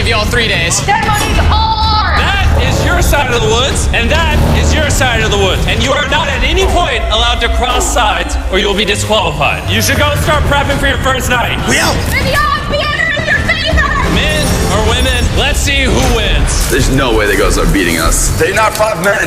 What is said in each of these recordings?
give you all 3 days. That money's ours! That is your side of the woods, and that is your side of the woods. And you are not at any point allowed to cross sides, or you'll be disqualified. You should go start prepping for your first night. We out. Maybe odds be in your favor! Men or women, let's see who wins. There's no way the girls are beating us. They're not 5 men.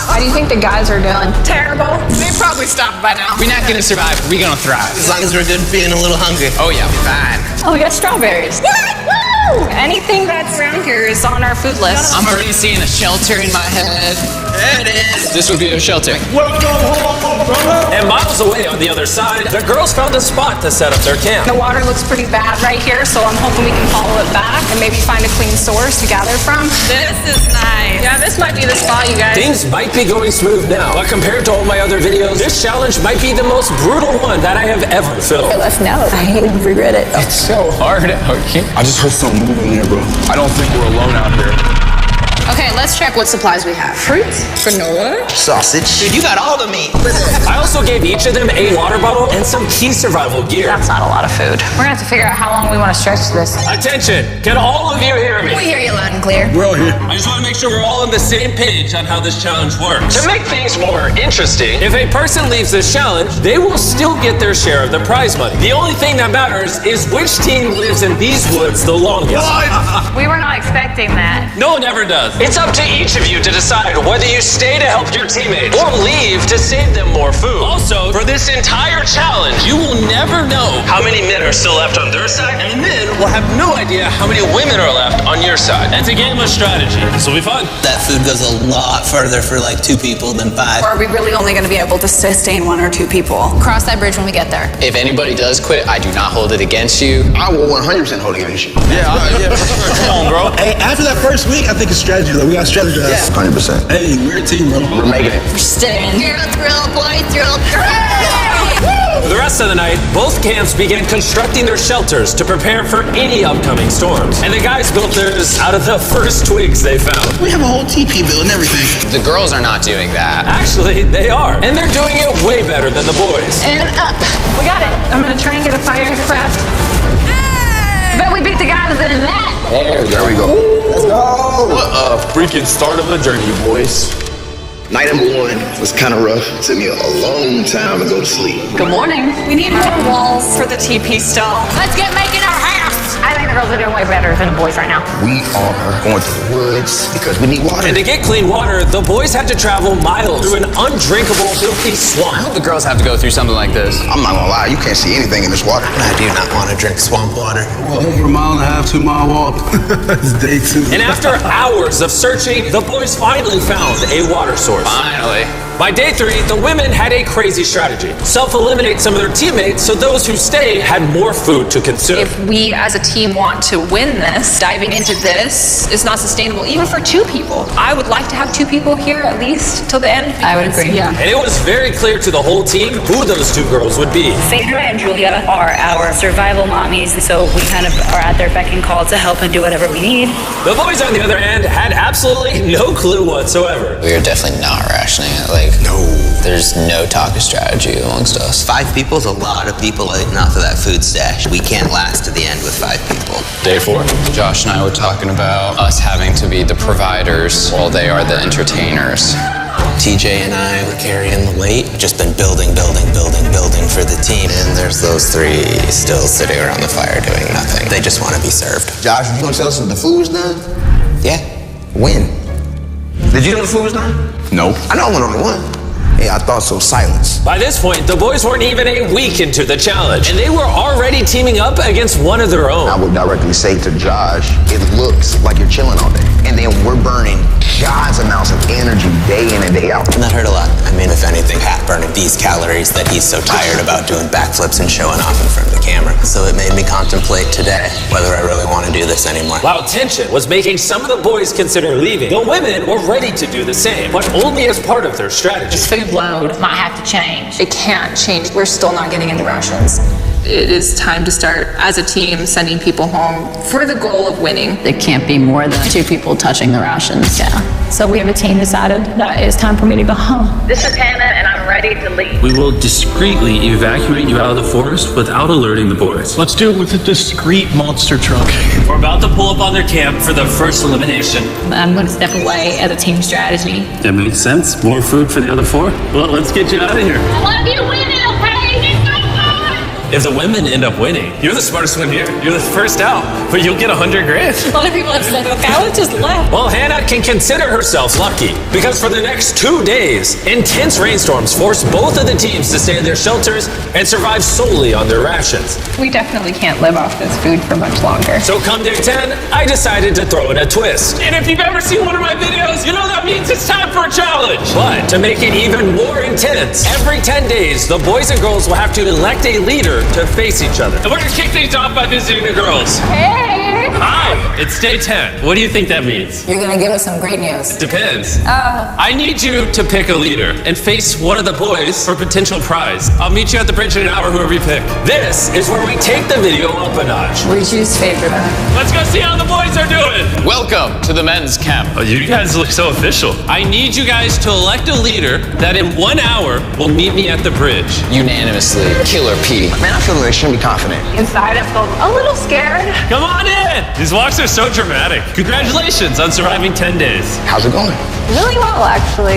How do you think the guys are doing? Terrible. They probably stopped by now. We're not gonna survive, we're gonna thrive. As long as we're good being a little hungry. Oh yeah, fine. Oh, we got strawberries. Woo! Anything that's around here is on our food list. I'm already seeing a shelter in my head. There it is. This would be a shelter. And miles away on the other side, the girls found a spot to set up their camp. The water looks pretty bad right here, so I'm hoping we can follow it back and maybe find a clean source to gather from. This is nice. Yeah, this might be the spot, you guys. Things might be going smooth now, but compared to all my other videos, this challenge might be the most brutal one that I have ever filmed. Let us know. I hate to regret it. It's so hard out here. I just heard something moving here, bro. I don't think we're alone out here. Okay, let's check what supplies we have. Fruits, granola. Sausage. Dude, you got all the meat. I also gave each of them a water bottle and some key survival gear. That's not a lot of food. We're gonna have to figure out how long we want to stretch this. Attention, can all of you hear me? We hear you loud and clear. We're all here. I just want to make sure we're all on the same page on how this challenge works. To make things more interesting, if a person leaves this challenge, they will still get their share of the prize money. The only thing that matters is which team lives in these woods the longest. We were not expecting that. No one ever does. It's up to each of you to decide whether you stay to help your teammates or leave to save them more food. Also, for this entire challenge, you will never know how many men are still left on their side, and men will have no idea how many women are left on your side. It's a game of strategy. This will be fun. That food goes a lot further for like 2 people than 5. Or are we really only gonna be able to sustain 1 or 2 people? Cross that bridge when we get there. If anybody does quit, I do not hold it against you. I will 100% hold against you. Yeah, for sure. Come on, bro. Hey, after that first week, I think it's strategy though. We got strategize. 100%. Hey, we're a team, bro. We're making it. We're staying. You're a thrill, boy, thrill. For the rest of the night, both camps began constructing their shelters to prepare for any upcoming storms. And the guys built theirs out of the first twigs they found. We have a whole TP build and everything. The girls are not doing that. Actually, they are. And they're doing it way better than the boys. And up. We got it. I'm gonna try and get a firecraft. Bet we beat the guy that did that. There we go. Let's go. What a freaking start of the journey, boys. Night number 1 was kind of rough. It took me a long time to go to sleep. Good morning. We need more walls for the TP stall. Let's get making our house. I think the girls are doing way better than the boys right now. We are going to the woods because we need water. And to get clean water, the boys had to travel miles through an undrinkable, filthy swamp. The girls have to go through something like this. I'm not gonna lie, you can't see anything in this water. I do not want to drink swamp water. Well, over a mile and a half, 2 mile walk. It's day 2. And after hours of searching, the boys finally found a water source. Finally. By day 3, the women had a crazy strategy. Self-eliminate some of their teammates so those who stayed had more food to consume. If we as a team want to win this, diving into this is not sustainable, even for 2 people. I would like to have 2 people here at least till the end. I would agree. Yeah. And it was very clear to the whole team who those 2 girls would be. Phaedra and Julia are our survival mommies, so we kind of are at their beck and call to help and do whatever we need. The boys, on the other hand, had absolutely no clue whatsoever. We are definitely not rationing it. Like, No. there's no talk of strategy amongst us. 5 people is a lot of people eating off of that food stash. We can't last to the end with 5 people. Day 4, Josh and I were talking about us having to be the providers while they are the entertainers. TJ and I were carrying the weight. Just been building for the team. And there's those 3 still sitting around the fire doing nothing. They just want to be served. Josh, you gonna tell us if the food's done? Yeah. When? Did you know the food was done? Nope. I know I went on the 1. Yeah, I thought so. Silence. By this point, the boys weren't even a week into the challenge, and they were already teaming up against one of their own. I would directly say to Josh, it looks like you're chilling all day. And then we're burning God's amounts of energy day in and day out. And that hurt a lot. I mean, if anything, Pat burning these calories that he's so tired about doing backflips and showing off in front of the camera. So it made me contemplate today whether I really want to do this anymore. While tension was making some of the boys consider leaving, the women were ready to do the same, but only as part of their strategy. This food load might have to change. It can't change. We're still not getting into rations. It is time to start, as a team, sending people home for the goal of winning. It can't be more than 2 people touching the rations. Yeah. So we have a team decided that it's time for me to go home. This is Hannah, and I'm ready to leave. We will discreetly evacuate you out of the forest without alerting the boys. Let's do it with a discreet monster truck. We're about to pull up on their camp for the first elimination. I'm going to step away as a team strategy. That makes sense. More food for the other 4? Well, let's get you out of here. I want you winning, okay? It's so fun! If the women end up winning, you're the smartest one here. You're the first out, but you'll get $100,000. A lot of people have said, okay, I would just left. Well, Hannah can consider herself lucky because for the next 2 days, intense rainstorms force both of the teams to stay in their shelters and survive solely on their rations. We definitely can't live off this food for much longer. So come day 10, I decided to throw in a twist. And if you've ever seen one of my videos, you know that means it's time for a challenge. But to make it even more intense, every 10 days, the boys and girls will have to elect a leader to face each other. And we're gonna kick things off by visiting the girls. Hey! Hi, it's day 10. What do you think that means? You're going to give us some great news. Depends. I need you to pick a leader and face one of the boys for potential prize. I'll meet you at the bridge in an hour, whoever you pick. This is where we take the video up a notch. We choose favorite. Let's go see how the boys are doing. Welcome to the men's camp. Oh, you guys look so official. I need you guys to elect a leader that in 1 hour will meet me at the bridge. Unanimously, Killer P. Man, I feel like extremely confident. Inside, I felt a little scared. Come on in. These walks are so dramatic. Congratulations on surviving 10 days. How's it going? Really well, actually.